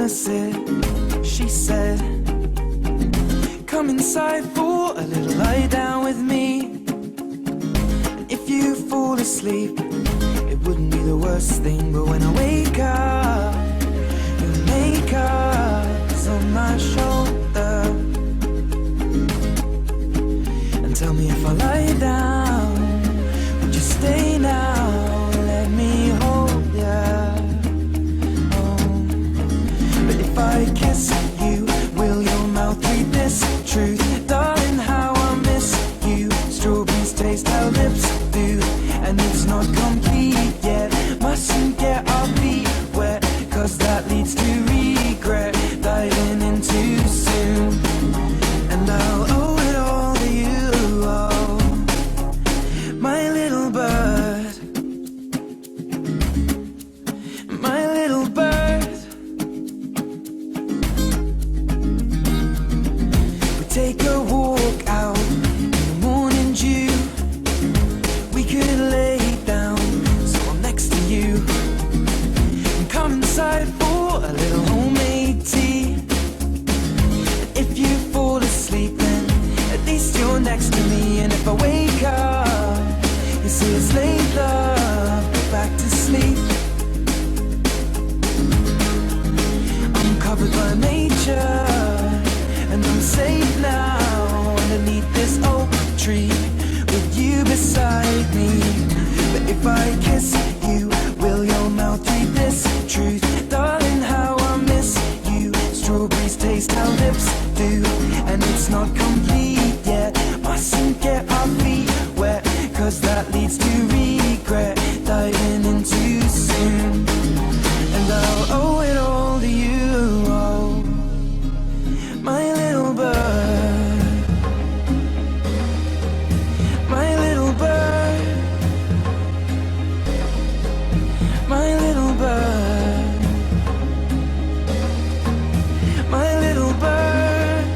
promise it, she said. Come inside for a little lie down with me. And if you fall asleep, it wouldn't be the worst thing. But when I wake up, your makeup's on my shoulder. And tell me if I lie down, would you stay now? Let me hold ya. Oh. But if I kiss you, will your mouth read this truth? Darling, how I miss you. Strawberries taste how lips do, and it's not complete yet. Mustn't get our feet wet, cause that leads to regret. Diving in too soon, and I'll owe it all to you. Oh, my little bird, my little bird. We take a walk out in the morning dew. We could lay down so I'm next to you, and come inside for a little homemade tea. If you fall asleep, then at least you're next to me. And if I wake up, you see it's late, love, go back to sleep. I'm covered by nature, and I'm safe now underneath this oak tree with you beside me. But if I kiss you, will your mouth read this truth? Darling, how I miss you. Strawberries taste how lips do, and it's not complete yet. Mustn't get our feet wet, cause that leads to regret. Diving in too soon, and I'll owe it all to you. Oh, my little bird, my little bird, my little bird, my little bird.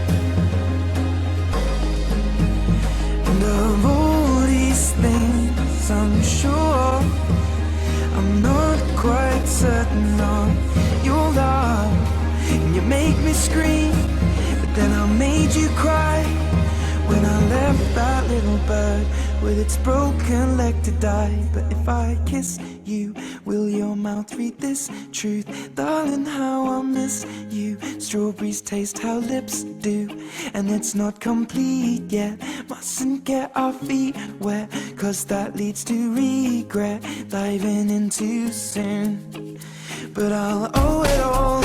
And of all these things, I'm sure I'm not quite certain on your love. And you make me scream, but then I made you cry when I left that little bird with its broken leg to die. But if I kiss you, will your mouth read this truth? Darling, how I miss you. Strawberries taste how lips do, and it's not complete yet. Mustn't get our feet wet, cause that leads to regret. Diving in too soon, but I'll owe it all